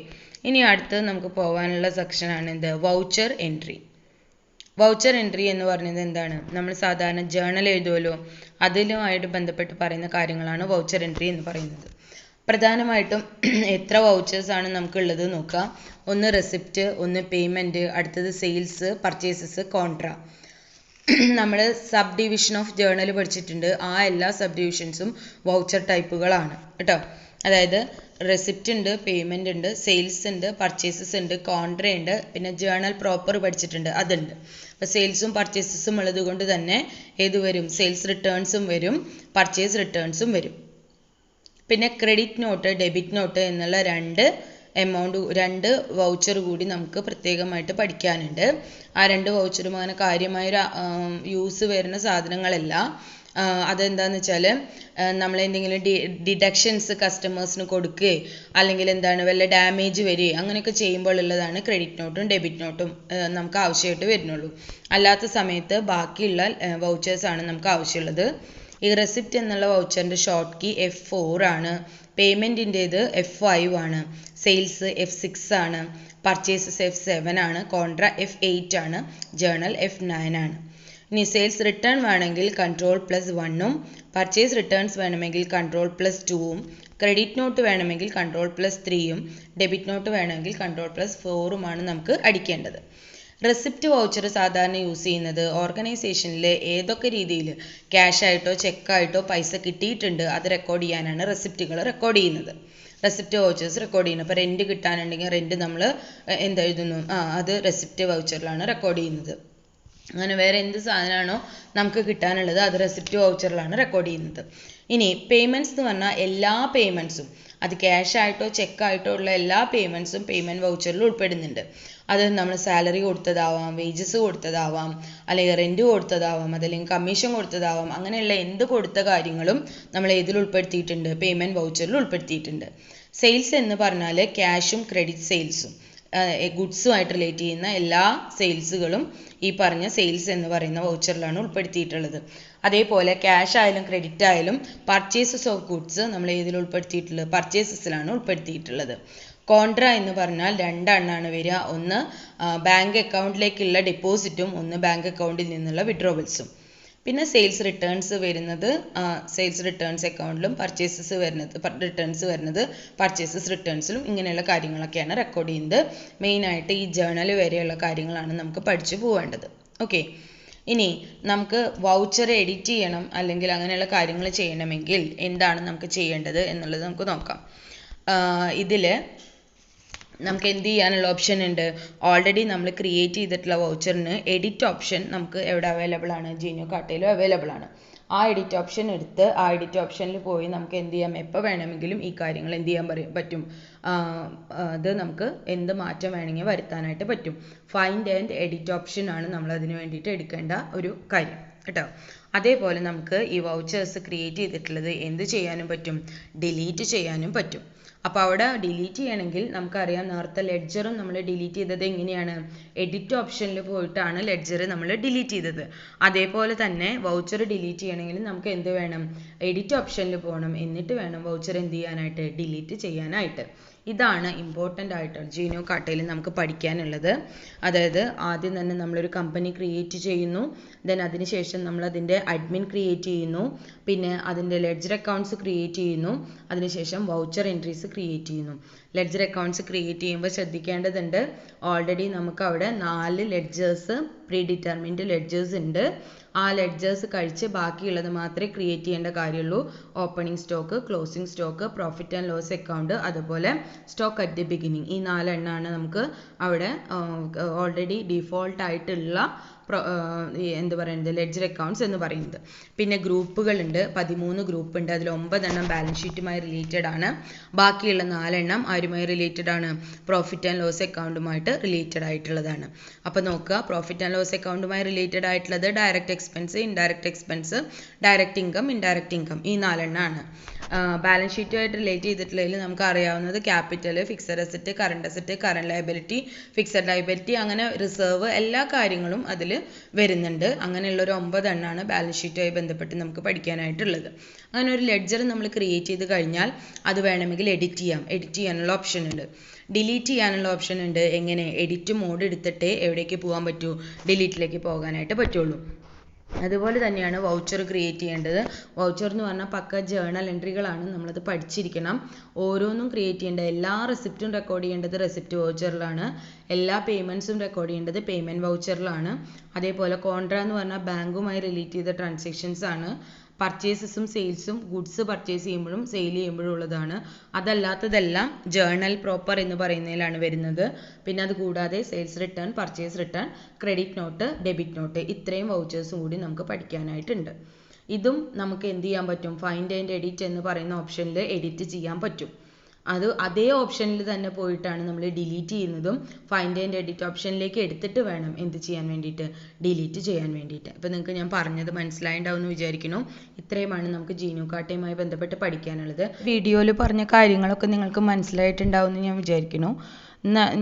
ഇനി അടുത്ത് നമുക്ക് പോകാനുള്ള സെക്ഷനാണ് എന്ത്, വൗച്ചർ എൻട്രി. വൗച്ചർ എൻട്രി എന്ന് പറയുന്നത് എന്താണ്, നമ്മൾ സാധാരണ ജേർണൽ എഴുതുമല്ലോ, അതിലുമായിട്ട് ബന്ധപ്പെട്ട് പറയുന്ന കാര്യങ്ങളാണ് വൗച്ചർ എൻട്രി എന്ന് പറയുന്നത്. പ്രധാനമായിട്ടും എത്ര വൗച്ചേഴ്സ് ആണ് നമുക്കുള്ളത് നോക്കാം. ഒന്ന് റെസിപ്റ്റ്, ഒന്ന് പേയ്മെൻറ്റ്, അടുത്തത് സെയിൽസ്, പർച്ചേസസ്, കോൺട്ര. നമ്മൾ സബ് ഡിവിഷൻ ഓഫ് ജേർണൽ പഠിച്ചിട്ടുണ്ട്. ആ എല്ലാ സബ് ഡിവിഷൻസും വൗച്ചർ ടൈപ്പുകളാണ് കേട്ടോ. അതായത് റെസിപ്റ്റ് ഉണ്ട്, പേയ്മെൻറ്റ് ഉണ്ട്, സെയിൽസ് ഉണ്ട്, പർച്ചേസസ് ഉണ്ട്, കോൺട്ര ഉണ്ട്, പിന്നെ ജേർണൽ പ്രോപ്പർ പഠിച്ചിട്ടുണ്ട്, അതുണ്ട്. അപ്പോൾ സെയിൽസും പർച്ചേസസും ഉള്ളത് കൊണ്ട് തന്നെ ഏത് വരും? സെയിൽസ് റിട്ടേൺസും വരും, പർച്ചേസ് റിട്ടേൺസും വരും. പിന്നെ ക്രെഡിറ്റ് നോട്ട്, ഡെബിറ്റ് നോട്ട് എന്നുള്ള രണ്ട് വൗച്ചർ കൂടി നമുക്ക് പ്രത്യേകമായിട്ട് പഠിക്കാനുണ്ട്. ആ രണ്ട് വൗച്ചറും അങ്ങനെ കാര്യമായൊരു യൂസ് വരുന്ന സാധനങ്ങളല്ല. അതെന്താണെന്ന് വെച്ചാൽ നമ്മളെന്തെങ്കിലും ഡിഡക്ഷൻസ് കസ്റ്റമേഴ്സിന് കൊടുക്കുകയോ അല്ലെങ്കിൽ വല്ല ഡാമേജ് വരികയോ അങ്ങനെയൊക്കെ ചെയ്യുമ്പോൾ ഉള്ളതാണ് ക്രെഡിറ്റ് നോട്ടും ഡെബിറ്റ് നോട്ടും നമുക്ക് ആവശ്യമായിട്ട് വരുന്നുള്ളൂ. അല്ലാത്ത സമയത്ത് ബാക്കിയുള്ള വൗച്ചേഴ്സാണ് നമുക്ക് ആവശ്യമുള്ളത്. ഈ റെസിപ്റ്റ് എന്നുള്ള വൗച്ചറിൻ്റെ ഷോർട്ട് കീ F4 ആണ്, പേയ്മെൻറ്റിൻ്റേത് F5 ആണ്, സെയിൽസ് F6 ആണ്, പർച്ചേസസ് F7 ആണ്, കോൺട്ര F8 ആണ്, ജേർണൽ F9 ആണ്. ഇനി സെയിൽസ് റിട്ടേൺ വേണമെങ്കിൽ Ctrl+1ഉം, പർച്ചേസ് റിട്ടേൺസ് വേണമെങ്കിൽ Ctrl+2ഉം, ക്രെഡിറ്റ് നോട്ട് വേണമെങ്കിൽ Ctrl+3ഉം, ഡെബിറ്റ് നോട്ട് വേണമെങ്കിൽ Ctrl+4ഉമാണ് നമുക്ക് അടിക്കേണ്ടത്. റെസിപ്റ്റ് വൗച്ചർ സാധാരണ യൂസ് ചെയ്യുന്നത് ഓർഗനൈസേഷനിൽ ഏതൊക്കെ രീതിയിൽ ക്യാഷ് ആയിട്ടോ ചെക്കായിട്ടോ പൈസ കിട്ടിയിട്ടുണ്ട് അത് റെക്കോർഡ് ചെയ്യാനാണ് റെസിപ്റ്റുകൾ റെക്കോർഡ് ചെയ്യുന്നത്. റെസിപ്റ്റ് വൗച്ചേഴ്സ് റെക്കോർഡ് ചെയ്യുന്നത്. ഇപ്പോൾ റെൻറ്റ് കിട്ടാനുണ്ടെങ്കിൽ റെൻറ്റ് നമ്മൾ എന്തെഴുതുന്നു? അത് റെസിപ്റ്റ് വൗച്ചറിലാണ് റെക്കോർഡ് ചെയ്യുന്നത്. അങ്ങനെ വേറെ എന്ത് സാധനമാണോ നമുക്ക് കിട്ടാനുള്ളത് അത് റെസിപ്റ്റ് വൗച്ചറിലാണ് റെക്കോർഡ് ചെയ്യുന്നത്. ഇനി പേയ്മെൻറ്റ്സ് എന്ന് പറഞ്ഞാൽ എല്ലാ പേയ്മെൻറ്റ്സും, അത് ക്യാഷ് ആയിട്ടോ ചെക്കായിട്ടോ ഉള്ള എല്ലാ പേയ്മെൻറ്റ്സും പേയ്മെൻറ്റ് വൗച്ചറിൽ ഉൾപ്പെടുന്നുണ്ട്. അത് നമ്മൾ സാലറി കൊടുത്തതാവാം, വേജസ് കൊടുത്തതാവാം, അല്ലെങ്കിൽ റെൻറ്റ് കൊടുത്തതാവാം, അതല്ലെങ്കിൽ കമ്മീഷൻ കൊടുത്തതാവാം. അങ്ങനെയുള്ള എന്ത് കൊടുത്ത കാര്യങ്ങളും നമ്മൾ ഏതിൽ ഉൾപ്പെടുത്തിയിട്ടുണ്ട്? പേയ്മെൻറ്റ് വൗച്ചറിൽ ഉൾപ്പെടുത്തിയിട്ടുണ്ട്. സെയിൽസ് എന്ന് പറഞ്ഞാൽ ക്യാഷും ക്രെഡിറ്റ് സെയിൽസും ഗുഡ്സുമായിട്ട് റിലേറ്റ് ചെയ്യുന്ന എല്ലാ സെയിൽസുകളും ഈ പറഞ്ഞ സെയിൽസ് എന്ന് പറയുന്ന വൗച്ചറിലാണ് ഉൾപ്പെടുത്തിയിട്ടുള്ളത്. അതേപോലെ ക്യാഷ് ആയാലും ക്രെഡിറ്റ് ആയാലും പർച്ചേസസ് ഓഫ് ഗുഡ്സ് നമ്മൾ ഏതിൽ ഉൾപ്പെടുത്തിയിട്ടുള്ളത്? പർച്ചേസസിലാണ് ഉൾപ്പെടുത്തിയിട്ടുള്ളത്. കോൺട്ര എന്ന് പറഞ്ഞാൽ രണ്ടെണ്ണമാണ് വരിക. ഒന്ന് ബാങ്ക് അക്കൗണ്ടിലേക്കുള്ള ഡെപ്പോസിറ്റും ഒന്ന് ബാങ്ക് അക്കൗണ്ടിൽ നിന്നുള്ള വിഡ്രോവൽസും. പിന്നെ സെയിൽസ് റിട്ടേൺസ് വരുന്നത് സെയിൽസ് റിട്ടേൺസ് അക്കൗണ്ടിലും, പർച്ചേസസ് റിട്ടേൺസ് വരുന്നത് പർച്ചേസസ് റിട്ടേൺസിലും. ഇങ്ങനെയുള്ള കാര്യങ്ങളൊക്കെയാണ് റെക്കോർഡ് ചെയ്യുന്നത്. മെയിനായിട്ട് ഈ ജേർണൽ വരെയുള്ള കാര്യങ്ങളാണ് നമുക്ക് പഠിച്ചു പോവേണ്ടത്. ഓക്കെ, ഇനി നമുക്ക് വൗച്ചർ എഡിറ്റ് ചെയ്യണം അല്ലെങ്കിൽ അങ്ങനെയുള്ള കാര്യങ്ങൾ ചെയ്യണമെങ്കിൽ എന്താണ് നമുക്ക് ചെയ്യേണ്ടത് എന്നുള്ളത് നമുക്ക് നോക്കാം. ഇതിൽ നമുക്ക് എന്ത് ചെയ്യാനുള്ള ഓപ്ഷൻ ഉണ്ട്? ഓൾറെഡി നമ്മൾ ക്രിയേറ്റ് ചെയ്തിട്ടുള്ള വൗച്ചറിന് എഡിറ്റ് ഓപ്ഷൻ നമുക്ക് എവിടെ അവൈലബിൾ ആണ്? ജീനിയോ കാർട്ടയിലും അവൈലബിൾ ആണ്. ആ എഡിറ്റ് ഓപ്ഷൻ എടുത്ത് ആ എഡിറ്റ് ഓപ്ഷനിൽ പോയി നമുക്ക് എന്ത് ചെയ്യാം? എപ്പോൾ വേണമെങ്കിലും ഈ കാര്യങ്ങൾ എന്ത് ചെയ്യാൻ പറ്റും? അത് നമുക്ക് എന്ത് മാറ്റം വേണമെങ്കിൽ വരുത്താനായിട്ട് പറ്റും. ഫൈൻഡ് ആൻഡ് എഡിറ്റ് ഓപ്ഷൻ ആണ് നമ്മൾ അതിന് വേണ്ടിയിട്ട് എടുക്കേണ്ട ഒരു കാര്യം കേട്ടോ. അതേപോലെ നമുക്ക് ഈ വൗച്ചേഴ്സ് ക്രിയേറ്റ് ചെയ്തിട്ടുള്ളത് എന്ത് ചെയ്യാനും പറ്റും? ഡിലീറ്റ് ചെയ്യാനും പറ്റും. അപ്പോൾ അവിടെ ഡിലീറ്റ് ചെയ്യണമെങ്കിൽ നമുക്കറിയാം നേരത്തെ ലെഡ്ജറും നമ്മൾ ഡിലീറ്റ് ചെയ്തത് എങ്ങനെയാണ്? എഡിറ്റ് ഓപ്ഷനിൽ പോയിട്ടാണ് ലെഡ്ജർ നമ്മൾ ഡിലീറ്റ് ചെയ്തത്. അതേപോലെ തന്നെ വൗച്ചർ ഡിലീറ്റ് ചെയ്യണമെങ്കിൽ നമുക്ക് എന്ത് വേണം? എഡിറ്റ് ഓപ്ഷനിൽ പോകണം. എന്നിട്ട് വേണം വൗച്ചർ എന്ത് ചെയ്യാനായിട്ട്? ഡിലീറ്റ് ചെയ്യാനായിട്ട്. ഇതാണ് ഇമ്പോർട്ടൻ്റ് ആയിട്ട് ജീനിയോ കാർട്ടയിൽ നമുക്ക് പഠിക്കാനുള്ളത്. അതായത് ആദ്യം തന്നെ നമ്മളൊരു കമ്പനി ക്രിയേറ്റ് ചെയ്യുന്നു, ദെൻ അതിനുശേഷം നമ്മൾ അതിൻ്റെ അഡ്മിൻ ക്രിയേറ്റ് ചെയ്യുന്നു, പിന്നെ അതിൻ്റെ ലെഡ്ജർ അക്കൗണ്ട്സ് ക്രിയേറ്റ് ചെയ്യുന്നു, അതിനുശേഷം വൗച്ചർ എൻട്രീസ് ക്രിയേറ്റ് ചെയ്യുന്നു. ലെഡ്ജർ അക്കൗണ്ട്സ് ക്രിയേറ്റ് ചെയ്യുമ്പോൾ ശ്രദ്ധിക്കേണ്ടതുണ്ട്, ഓൾറെഡി നമുക്ക് അവിടെ 4 ലെഡ്ജേഴ്സ് പ്രീ ഡിറ്റർമിൻഡ് ലെഡ്ജേഴ്സ് ഉണ്ട്. ആ ലെഡ്ജേഴ്സ് കഴിച്ച് ബാക്കിയുള്ളത് മാത്രമേ ക്രിയേറ്റ് ചെയ്യേണ്ട കാര്യമുള്ളൂ. Opening stock, closing stock, profit and loss account, അതുപോലെ സ്റ്റോക്ക് അറ്റ് ദി ബിഗിനിങ്. ഈ 4 എണ്ണമാണ് നമുക്ക് അവിടെ ഓൾറെഡി ഡിഫോൾട്ട് ആയിട്ടുള്ള എന്ത് പറയുന്നത്? ലെഡ്ജർ അക്കൗണ്ട്സ് എന്ന് പറയുന്നത്. പിന്നെ ഗ്രൂപ്പുകളുണ്ട്, 13 ഗ്രൂപ്പ് ഉണ്ട്. അതിൽ 9 എണ്ണം ബാലൻസ് ഷീറ്റുമായി റിലേറ്റഡ് ആണ്. ബാക്കിയുള്ള 4 എണ്ണം ആരുമായി റിലേറ്റഡ് ആണ്? പ്രോഫിറ്റ് ആൻഡ് ലോസ് അക്കൗണ്ടുമായിട്ട് റിലേറ്റഡ് ആയിട്ടുള്ളതാണ്. അപ്പോൾ നോക്കുക, പ്രോഫിറ്റ് ആൻഡ് ലോസ് അക്കൗണ്ടുമായി റിലേറ്റഡ് ആയിട്ടുള്ളത് direct expense, indirect expense, direct income, indirect income, ഈ 4 എണ്ണമാണ്. ബാലൻസ് ഷീറ്റുമായിട്ട് റിലേറ്റ് ചെയ്തിട്ടുള്ളതിൽ നമുക്ക് അറിയാവുന്നത് capital, fixed asset, current asset, current liability, fixed liability, അങ്ങനെ റിസർവ്, എല്ലാ കാര്യങ്ങളും അതിൽ വരുന്നുണ്ട്. അങ്ങനെയുള്ളൊരു 9 എണ്ണമാണ് ബാലൻസ് ഷീറ്റുമായി ബന്ധപ്പെട്ട് നമുക്ക് പഠിക്കാനായിട്ടുള്ളത്. അങ്ങനെ ഒരു ലെഡ്ജർ നമ്മൾ ക്രിയേറ്റ് ചെയ്ത് കഴിഞ്ഞാൽ അത് വേണമെങ്കിൽ എഡിറ്റ് ചെയ്യാം. എഡിറ്റ് ചെയ്യാനുള്ള ഓപ്ഷൻ ഉണ്ട്. ഡിലീറ്റ് ചെയ്യാനുള്ള ഓപ്ഷൻ ഉണ്ട്. എങ്ങനെ? എഡിറ്റ് മോഡ് എടുത്തിട്ടേ എവിടേക്ക് പോകാൻ പറ്റൂ? ഡിലീറ്റിലേക്ക് പോകാനായിട്ട് പറ്റുള്ളൂ. അതുപോലെ തന്നെയാണ് വൗച്ചർ ക്രിയേറ്റ് ചെയ്യേണ്ടത്. വൗച്ചർ എന്ന് പറഞ്ഞാൽ പക്ക ജേണൽ എൻട്രികളാണ്, നമ്മളത് പഠിച്ചിരിക്കണം. ഓരോന്നും ക്രിയേറ്റ് ചെയ്യേണ്ട എല്ലാ റെസിപ്റ്റും റെക്കോർഡ് ചെയ്യേണ്ടത് റെസിപ്റ്റ് വൗച്ചറിലാണ്, എല്ലാ പേയ്മെൻറ്റ്സും റെക്കോർഡ് ചെയ്യേണ്ടത് പേയ്മെൻറ്റ് വൗച്ചറിലാണ്. അതേപോലെ കോൺട്രാ എന്ന് പറഞ്ഞാൽ ബാങ്കുമായി റിലേറ്റ് ചെയ്ത ട്രാൻസാക്ഷൻസ് ആണ്. പർച്ചേസസും സെയിൽസും ഗുഡ്സ് പർച്ചേസ് ചെയ്യുമ്പോഴും സെയിൽ ചെയ്യുമ്പോഴും ഉള്ളതാണ്. അതല്ലാത്തതെല്ലാം ജേർണൽ പ്രോപ്പർ എന്ന് പറയുന്നതിലാണ് വരുന്നത്. പിന്നെ അത് കൂടാതെ sales return, purchase return, credit note, debit not, ഇത്രയും വൗച്ചേഴ്സും കൂടി നമുക്ക് പഠിക്കാനായിട്ടുണ്ട്. ഇതും നമുക്ക് എന്ത് ചെയ്യാൻ പറ്റും, ഫൈൻഡ് ആൻഡ് എഡിറ്റ് എന്ന് പറയുന്ന ഓപ്ഷനിൽ എഡിറ്റ് ചെയ്യാൻ പറ്റും. അതേ ഓപ്ഷനിൽ തന്നെ പോയിട്ടാണ് നമ്മൾ ഡിലീറ്റ് ചെയ്യുന്നതും. ഫൈൻഡ് ആൻഡ് എഡിറ്റ് ഓപ്ഷനിലേക്ക് എടുത്തിട്ട് വേണം എന്ത് ചെയ്യാൻ വേണ്ടിയിട്ട്, ഡിലീറ്റ് ചെയ്യാൻ വേണ്ടിയിട്ട്. അപ്പോൾ നിങ്ങൾക്ക് ഞാൻ പറഞ്ഞത് മനസ്സിലായിട്ടുണ്ടാവും എന്ന് വിചാരിക്കുന്നു. ഇത്രയുമാണ് നമുക്ക് ജീനു കാർട്ടയുമായി ബന്ധപ്പെട്ട് പഠിക്കാനുള്ളത്. വീഡിയോയിൽ പറഞ്ഞ കാര്യങ്ങളൊക്കെ നിങ്ങൾക്ക് മനസ്സിലായിട്ടുണ്ടാവും എന്ന് ഞാൻ വിചാരിക്കുന്നു.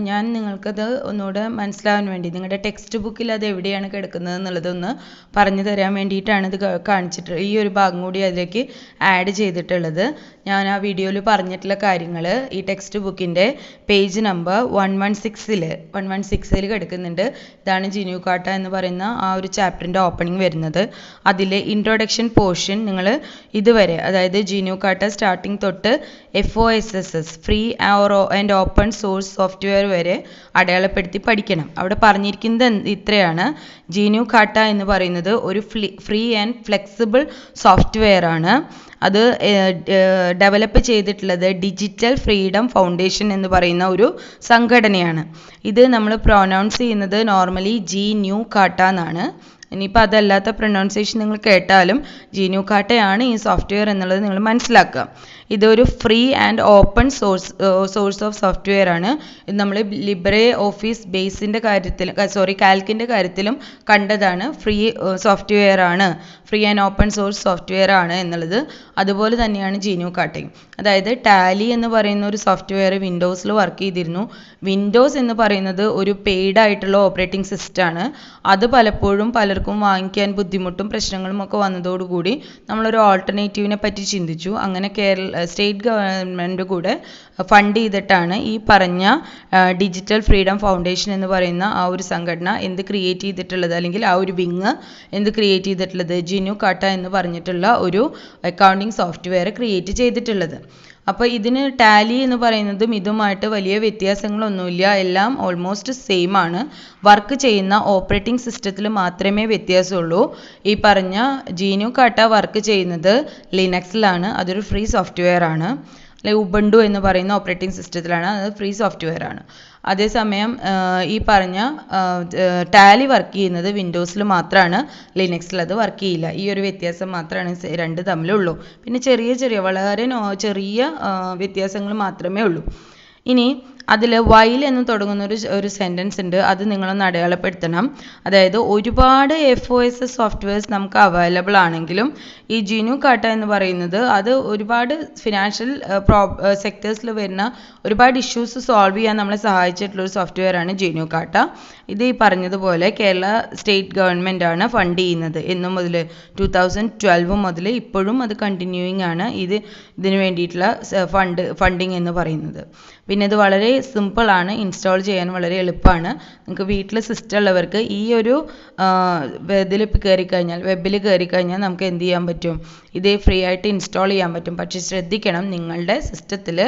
ഞാൻ നിങ്ങൾക്കത് ഒന്നുകൂടെ മനസ്സിലാവാൻ വേണ്ടി നിങ്ങളുടെ ടെക്സ്റ്റ് ബുക്കിൽ അത് എവിടെയാണ് കിടക്കുന്നത് എന്നുള്ളതൊന്ന് പറഞ്ഞു തരാൻ വേണ്ടിയിട്ടാണ് ഇത് കാണിച്ചിട്ട് ഈ ഒരു ഭാഗം കൂടി അതിലേക്ക് ആഡ് ചെയ്തിട്ടുള്ളത്. ഞാൻ ആ വീഡിയോയിൽ പറഞ്ഞിട്ടുള്ള കാര്യങ്ങൾ ഈ ടെക്സ്റ്റ് ബുക്കിൻ്റെ പേജ് നമ്പർ 116 കിടക്കുന്നുണ്ട്. ഇതാണ് ജീനു കാർട്ട എന്ന് പറയുന്ന ആ ഒരു ചാപ്റ്ററിൻ്റെ ഓപ്പണിംഗ് വരുന്നത്. അതിലെ ഇൻട്രൊഡക്ഷൻ പോർഷൻ നിങ്ങൾ ഇതുവരെ, അതായത് ജീനു കാർട്ട സ്റ്റാർട്ടിങ് തൊട്ട് FOSSS free and open source software വരെ അടയാളപ്പെടുത്തി പഠിക്കണം. അവിടെ പറഞ്ഞിരിക്കുന്നത് ഇത്രയാണ്: ജീനു കാർട്ട എന്ന് പറയുന്നത് ഒരു ഫ്രീ ആൻഡ് ഫ്ലെക്സിബിൾ സോഫ്റ്റ്വെയർ ആണ്. അത് ഡെവലപ്പ് ചെയ്തിട്ടുള്ളത് ഡിജിറ്റൽ ഫ്രീഡം ഫൗണ്ടേഷൻ എന്ന് പറയുന്ന ഒരു സംഘടനയാണ്. ഇത് നമ്മൾ പ്രൊനൗൺസ് ചെയ്യുന്നത് നോർമലി ജീനു കാർട്ട എന്നാണ്. ഇനിയിപ്പോൾ അതല്ലാത്ത പ്രൊനൗൺസിയേഷൻ നിങ്ങൾ കേട്ടാലും ജീനു കാർട്ടയാണ് ഈ സോഫ്റ്റ്വെയർ എന്നുള്ളത് നിങ്ങൾ മനസ്സിലാക്കുക. ഇതൊരു free and open source of software ആണ്. ഇത് നമ്മൾ ലിബ്രെ ഓഫീസ് ബേസിൻ്റെ കാര്യത്തിൽ കാൽക്കിൻ്റെ കാര്യത്തിലും കണ്ടതാണ്. ഫ്രീ സോഫ്റ്റ്വെയർ ആണ്, free and open source software ആണ് എന്നുള്ളത്. അതുപോലെ തന്നെയാണ് ജീനു കാർട്ടയും. അതായത് ടാലി എന്ന് പറയുന്ന ഒരു സോഫ്റ്റ്വെയർ വിൻഡോസിൽ വർക്ക് ചെയ്തിരുന്നു. വിൻഡോസ് എന്ന് പറയുന്നത് ഒരു പെയ്ഡ് ആയിട്ടുള്ള ഓപ്പറേറ്റിംഗ് സിസ്റ്റം ആണ്. അത് പലപ്പോഴും പലർക്കും വാങ്ങിക്കാൻ ബുദ്ധിമുട്ടും പ്രശ്നങ്ങളും ഒക്കെ വന്നതോടുകൂടി നമ്മളൊരു ഓൾട്ടർനേറ്റീവിനെ പറ്റി ചിന്തിച്ചു. അങ്ങനെ സ്റ്റേറ്റ് ഗവൺമെൻറ് കൂടെ ഫണ്ട് ചെയ്തിട്ടാണ് ഈ പറഞ്ഞ ഡിജിറ്റൽ ഫ്രീഡം ഫൗണ്ടേഷൻ എന്ന് പറയുന്ന ആ ഒരു സംഘടന എന്ത് ക്രിയേറ്റ് ചെയ്തിട്ടുള്ളത്, അല്ലെങ്കിൽ ആ ഒരു വിങ് എന്ത് ക്രിയേറ്റ് ചെയ്തിട്ടുള്ളത്, ജീനു കാർട്ട എന്ന് പറഞ്ഞിട്ടുള്ള ഒരു അക്കൗണ്ടിങ് സോഫ്റ്റ്വെയർ ക്രിയേറ്റ് ചെയ്തിട്ടുള്ളത്. അപ്പോൾ ഇതിന് ടാലി എന്ന് പറയുന്നതും ഇതുമായിട്ട് വലിയ വ്യത്യാസങ്ങളൊന്നുമില്ല, എല്ലാം ഓൾമോസ്റ്റ് സെയിം ആണ്. വർക്ക് ചെയ്യുന്ന ഓപ്പറേറ്റിംഗ് സിസ്റ്റത്തിൽ മാത്രമേ വ്യത്യാസമുള്ളൂ. ഈ പറഞ്ഞ ജീനു കാർട്ട വർക്ക് ചെയ്യുന്നത് ലിനക്സിലാണ്. അതൊരു ഫ്രീ സോഫ്റ്റ്വെയർ ആണ്. ഉബുണ്ടു എന്ന് പറയുന്ന ഓപ്പറേറ്റിംഗ് സിസ്റ്റത്തിലാണ്, അത് ഫ്രീ സോഫ്റ്റ്വെയർ ആണ്. അതേസമയം ഈ പറഞ്ഞ ടാലി വർക്ക് ചെയ്യുന്നത് വിൻഡോസിൽ മാത്രമാണ്, ലിനക്സിൽ അത് വർക്ക് ചെയ്യില്ല. ഈ ഒരു വ്യത്യാസം മാത്രമാണ് രണ്ട് തമ്മിലുള്ളൂ. പിന്നെ വളരെ ചെറിയ വ്യത്യാസങ്ങൾ മാത്രമേ ഉള്ളൂ. ഇനി അതിൽ വൈൽ എന്ന് തുടങ്ങുന്ന ഒരു സെൻറ്റൻസ് ഉണ്ട്, അത് നിങ്ങളൊന്ന് അടയാളപ്പെടുത്തണം. അതായത് ഒരുപാട് FOSS സോഫ്റ്റ്വെയർസ് നമുക്ക് അവൈലബിൾ ആണെങ്കിലും ഈ ജീനു കാർട്ട എന്ന് പറയുന്നത് അത് ഒരുപാട് ഫിനാൻഷ്യൽ സെക്ടേഴ്സിൽ വരുന്ന ഒരുപാട് ഇഷ്യൂസ് സോൾവ് ചെയ്യാൻ നമ്മളെ സഹായിച്ചിട്ടുള്ള ഒരു സോഫ്റ്റ്വെയർ ആണ് ജീനു കാർട്ട. ഇത് ഈ പറഞ്ഞതുപോലെ കേരള സ്റ്റേറ്റ് ഗവൺമെൻറ് ആണ് ഫണ്ട് ചെയ്യുന്നത്. എന്നു മുതൽ 2012 മുതൽ ഇപ്പോഴും അത് കണ്ടിന്യൂയിങ് ആണ് ഇതിന് വേണ്ടിയിട്ടുള്ള ഫണ്ടിങ് എന്ന് പറയുന്നത്. പിന്നെ ഇത് വളരെ സിമ്പിൾ ആണ്, ഇൻസ്റ്റാൾ ചെയ്യാൻ വളരെ എളുപ്പമാണ്. നിങ്ങൾക്ക് വീട്ടിൽ സിസ്റ്റം ഉള്ളവർക്ക് ഈ ഒരു ഇതിൽ കയറിക്കഴിഞ്ഞാൽ, വെബിൽ കയറിക്കഴിഞ്ഞാൽ നമുക്ക് എന്ത് ചെയ്യാൻ പറ്റും, ഇതേ ഫ്രീ ആയിട്ട് ഇൻസ്റ്റാൾ ചെയ്യാൻ പറ്റും. പക്ഷേ ശ്രദ്ധിക്കണം, നിങ്ങളുടെ സിസ്റ്റത്തിൽ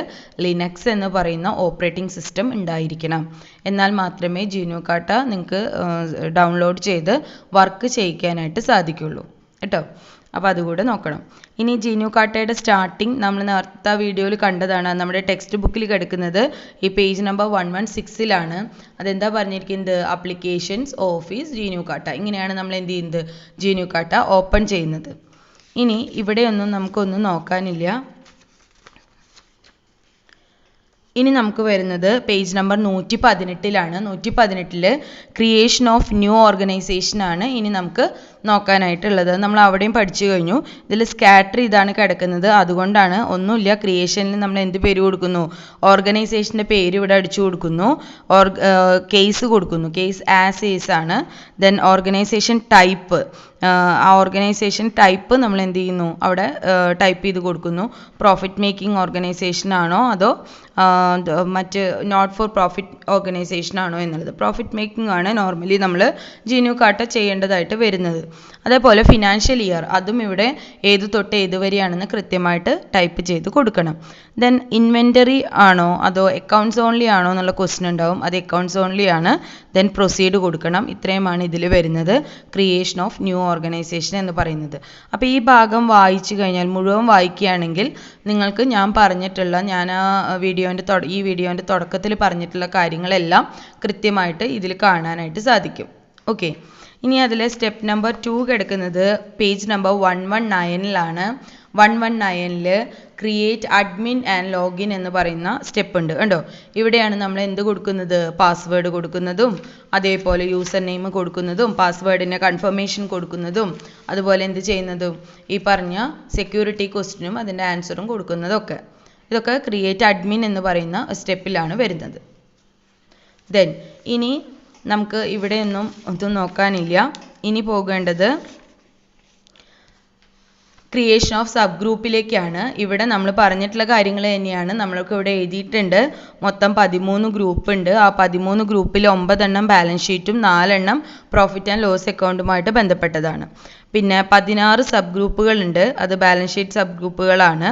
ലിനക്സ് എന്ന് പറയുന്ന ഓപ്പറേറ്റിംഗ് സിസ്റ്റം ഉണ്ടായിരിക്കണം. എന്നാൽ മാത്രമേ ജീനു കാർട്ട നിങ്ങൾക്ക് ഡൗൺലോഡ് ചെയ്ത് വർക്ക് ചെയ്യിക്കാനായിട്ട് സാധിക്കുള്ളൂ കേട്ടോ. അപ്പോൾ അതുകൂടെ നോക്കണം. ഇനി ജീനു കാർട്ടയുടെ സ്റ്റാർട്ടിങ് നമ്മൾ നേരത്തെ വീഡിയോയിൽ കണ്ടതാണ്. നമ്മുടെ ടെക്സ്റ്റ് ബുക്കിൽ കിടക്കുന്നത് ഈ പേജ് നമ്പർ 116 അതെന്താ പറഞ്ഞിരിക്കുന്നത്, അപ്ലിക്കേഷൻസ് ഓഫീസ് ജീനു കാർട്ട. ഇങ്ങനെയാണ് നമ്മൾ എന്ത് ചെയ്യുന്നത്, ജീനു കാർട്ട ഓപ്പൺ ചെയ്യുന്നത്. ഇനി ഇവിടെയൊന്നും നമുക്കൊന്നും നോക്കാനില്ല. ഇനി നമുക്ക് വരുന്നത് page number 118 118 creation of new organisation ആണ് ഇനി നമുക്ക് നോക്കാനായിട്ടുള്ളത്. നമ്മൾ അവിടെയും പഠിച്ചു കഴിഞ്ഞു. ഇതിൽ സ്കാറ്റർ ഇതാണ് കിടക്കുന്നത്, അതുകൊണ്ടാണ്. ഒന്നുമില്ല, ക്രിയേഷനിൽ നമ്മൾ എന്ത് പേര് കൊടുക്കുന്നു, ഓർഗനൈസേഷൻ്റെ പേര് ഇവിടെ അടിച്ചു കൊടുക്കുന്നു, കേസ് കൊടുക്കുന്നു, കേസ് ആസ് ആണ്. ദെൻ ഓർഗനൈസേഷൻ ടൈപ്പ് ആ ഓർഗനൈസേഷൻ ടൈപ്പ് നമ്മൾ എന്ത് ചെയ്യുന്നു, അവിടെ ടൈപ്പ് ചെയ്ത് കൊടുക്കുന്നു. പ്രോഫിറ്റ് മേക്കിംഗ് ഓർഗനൈസേഷൻ ആണോ അതോ മറ്റ് നോട്ട് ഫോർ പ്രോഫിറ്റ് ഓർഗനൈസേഷൻ ആണോ എന്നുള്ളത്. പ്രോഫിറ്റ് മേക്കിംഗ് ആണ് നോർമലി നമ്മൾ ജീനു കാർട്ട ചെയ്യേണ്ടതായിട്ട് വരുന്നത്. അതേപോലെ ഫിനാൻഷ്യൽ ഇയർ, അതും ഇവിടെ ഏത് തൊട്ട് ഏത് വരെയാണെന്ന് കൃത്യമായിട്ട് ടൈപ്പ് ചെയ്ത് കൊടുക്കണം. ദെൻ ഇൻവെൻ്ററി ആണോ അതോ അക്കൗണ്ട്സ് ഓൺലി ആണോ എന്നുള്ള ക്വസ്റ്റ്യൻ ഉണ്ടാവും. അത് അക്കൗണ്ട്സ് ഓൺലി ആണ്. ദെൻ പ്രൊസീഡ് കൊടുക്കണം. ഇത്രയുമാണ് ഇതിൽ വരുന്നത് ക്രിയേഷൻ ഓഫ് ന്യൂ ഓർഗനൈസേഷൻ എന്ന് പറയുന്നത്. അപ്പോൾ ഈ ഭാഗം വായിച്ചു കഴിഞ്ഞാൽ, മുഴുവൻ വായിക്കുകയാണെങ്കിൽ നിങ്ങൾക്ക് ഞാൻ പറഞ്ഞിട്ടുള്ള, ഞാൻ ആ ഈ വീഡിയോൻ്റെ തുടക്കത്തിൽ പറഞ്ഞിട്ടുള്ള കാര്യങ്ങളെല്ലാം കൃത്യമായിട്ട് ഇതിൽ കാണാനായിട്ട് സാധിക്കും. ഓക്കെ, ഇനി അതിൽ സ്റ്റെപ്പ് നമ്പർ 2 കിടക്കുന്നത് പേജ് നമ്പർ 119ലാണ്. 119ൽ ക്രിയേറ്റ് അഡ്മിൻ ആൻഡ് ലോഗിൻ എന്ന് പറയുന്ന സ്റ്റെപ്പ് ഉണ്ട് കണ്ടോ. ഇവിടെയാണ് നമ്മൾ എന്ത് കൊടുക്കുന്നത്, പാസ്വേഡ് കൊടുക്കുന്നതും അതേപോലെ യൂസർ നെയിം കൊടുക്കുന്നതും പാസ്വേഡിൻ്റെ കൺഫർമേഷൻ കൊടുക്കുന്നതും അതുപോലെ എന്ത് ചെയ്യുന്നതും ഈ പറഞ്ഞ സെക്യൂരിറ്റി ക്വസ്റ്റ്യനും അതിൻ്റെ ആൻസറും കൊടുക്കുന്നതൊക്കെ. ഇതൊക്കെ ക്രിയേറ്റ് അഡ്മിൻ എന്ന് പറയുന്ന സ്റ്റെപ്പിലാണ് വരുന്നത്. ദെൻ ഇനി നമുക്ക് ഇവിടെയൊന്നും ഒന്നും നോക്കാനില്ല. ഇനി പോകേണ്ടത് ക്രിയേഷൻ ഓഫ് സബ് ഗ്രൂപ്പിലേക്കാണ്. ഇവിടെ നമ്മൾ പറഞ്ഞിട്ടുള്ള കാര്യങ്ങൾ തന്നെയാണ് നമ്മൾക്ക് ഇവിടെ എഴുതിയിട്ടുണ്ട്. മൊത്തം 13 ഗ്രൂപ്പ് ഉണ്ട്. ആ 13 ഗ്രൂപ്പിൽ 9 എണ്ണം ബാലൻസ് ഷീറ്റും 4 എണ്ണം പ്രോഫിറ്റ് ആൻഡ് ലോസ് അക്കൗണ്ടുമായിട്ട് ബന്ധപ്പെട്ടതാണ്. പിന്നെ 16 സബ് ഗ്രൂപ്പുകളുണ്ട്. അത് ബാലൻസ് ഷീറ്റ് സബ് ഗ്രൂപ്പുകളാണ്.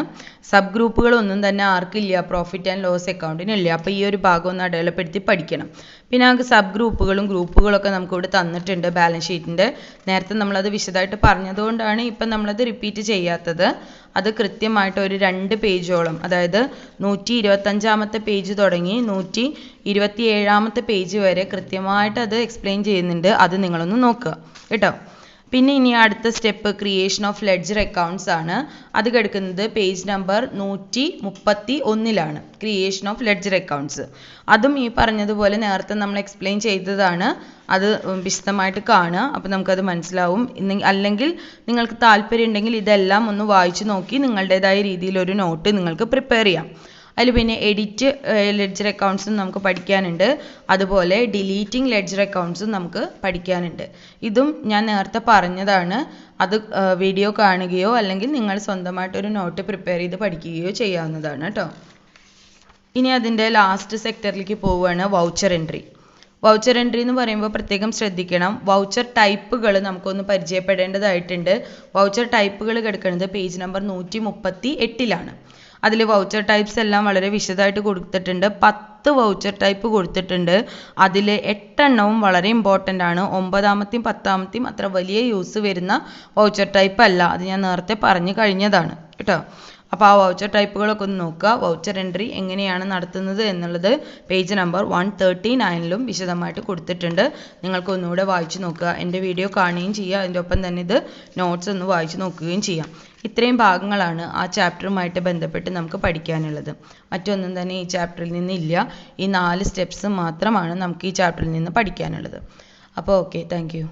സബ് ഗ്രൂപ്പുകളൊന്നും തന്നെ ആർക്കില്ല, പ്രോഫിറ്റ് ആൻഡ് ലോസ് അക്കൗണ്ടിനില്ല. അപ്പോൾ ഈ ഒരു ഭാഗം ഒന്ന് അടയാളപ്പെടുത്തി പഠിക്കണം. പിന്നെ നമുക്ക് സബ് ഗ്രൂപ്പുകളും ഗ്രൂപ്പുകളൊക്കെ നമുക്കിവിടെ തന്നിട്ടുണ്ട് ബാലൻസ് ഷീറ്റിൻ്റെ. നേരത്തെ നമ്മളത് വിശദമായിട്ട് പറഞ്ഞതുകൊണ്ടാണ് ഇപ്പം നമ്മളത് റിപ്പീറ്റ് ചെയ്യാത്തത്. അത് കൃത്യമായിട്ട് ഒരു 2 പേജോളം, അതായത് 125ാമത്തെ പേജ് തുടങ്ങി 127ാമത്തെ പേജ് വരെ കൃത്യമായിട്ട് അത് എക്സ്പ്ലെയിൻ ചെയ്യുന്നുണ്ട്. അത് നിങ്ങളൊന്ന് നോക്കുക കേട്ടോ. പിന്നെ ഇനി അടുത്ത step creation of ledger accounts ആണ്. അത് കിടക്കുന്നത് പേജ് നമ്പർ 131ലാണ്. ക്രിയേഷൻ ഓഫ് ലെഡ്ജർ അക്കൗണ്ട്സ് അതും ഈ പറഞ്ഞതുപോലെ നേരത്തെ നമ്മൾ എക്സ്പ്ലെയിൻ ചെയ്തതാണ്. അത് വിശദമായിട്ട് കാണുക, അപ്പോൾ നമുക്കത് മനസ്സിലാവും. അല്ലെങ്കിൽ നിങ്ങൾക്ക് താല്പര്യം ഉണ്ടെങ്കിൽ ഇതെല്ലാം ഒന്ന് വായിച്ചു നോക്കി നിങ്ങളുടേതായ രീതിയിൽ ഒരു നോട്ട് നിങ്ങൾക്ക് പ്രിപ്പയർ ചെയ്യാം. അതിൽ പിന്നെ എഡിറ്റ് ലെഡ്ജർ അക്കൗണ്ട്സും നമുക്ക് പഠിക്കാനുണ്ട്. അതുപോലെ ഡിലീറ്റിംഗ് ലെഡ്ജർ അക്കൗണ്ട്സും നമുക്ക് പഠിക്കാനുണ്ട്. ഇതും ഞാൻ നേരത്തെ പറഞ്ഞതാണ്. അത് വീഡിയോ കാണുകയോ അല്ലെങ്കിൽ നിങ്ങൾ സ്വന്തമായിട്ടൊരു നോട്ട് പ്രിപ്പയർ ചെയ്ത് പഠിക്കുകയോ ചെയ്യാവുന്നതാണ് കേട്ടോ. ഇനി അതിൻ്റെ ലാസ്റ്റ് സെക്ടറിലേക്ക് പോവുകയാണ് വൗച്ചർ എൻട്രി. വൗച്ചർ എൻട്രി എന്ന് പറയുമ്പോൾ പ്രത്യേകം ശ്രദ്ധിക്കണം. വൗച്ചർ ടൈപ്പുകൾ നമുക്കൊന്ന് പരിചയപ്പെടേണ്ടതായിട്ടുണ്ട്. വൗച്ചർ ടൈപ്പുകൾ കിടക്കുന്നത് പേജ് നമ്പർ 138ലാണ്. അതിൽ വൗച്ചർ ടൈപ്സ് എല്ലാം വളരെ വിശദമായിട്ട് കൊടുത്തിട്ടുണ്ട്. 10 വൗച്ചർ ടൈപ്പ് കൊടുത്തിട്ടുണ്ട്. അതിൽ 8 എണ്ണവും വളരെ ഇമ്പോർട്ടൻ്റ് ആണ്. 9ാമത്തെയും 10ാമത്തെയും അത്ര വലിയ യൂസ് വരുന്ന വൗച്ചർ ടൈപ്പ് അല്ല. അത് ഞാൻ നേരത്തെ പറഞ്ഞു കഴിഞ്ഞതാണ് കേട്ടോ. അപ്പോൾ ആ വൗച്ചർ ടൈപ്പുകളൊക്കെ ഒന്ന് നോക്കുക. വൗച്ചർ എൻട്രി എങ്ങനെയാണ് നടത്തുന്നത് എന്നുള്ളത് പേജ് നമ്പർ 139ലും വിശദമായിട്ട് കൊടുത്തിട്ടുണ്ട്. നിങ്ങൾക്ക് ഒന്നുകൂടെ വായിച്ചു നോക്കുക. എൻ്റെ വീഡിയോ കാണുകയും ചെയ്യുക. അതിൻ്റെ ഒപ്പം തന്നെ ഇത് നോട്ട്സ് ഒന്ന് വായിച്ചു നോക്കുകയും ചെയ്യാം. ഇത്രയും ഭാഗങ്ങളാണ് ആ ചാപ്റ്ററുമായിട്ട് ബന്ധപ്പെട്ട് നമുക്ക് പഠിക്കാനുള്ളത്. മറ്റൊന്നും തന്നെ ഈ ചാപ്റ്ററിൽ നിന്നില്ല. ഈ 4 സ്റ്റെപ്സ് മാത്രമാണ് നമുക്ക് ഈ ചാപ്റ്ററിൽ നിന്ന് പഠിക്കാനുള്ളത്. അപ്പോൾ ഓക്കെ, താങ്ക് യു.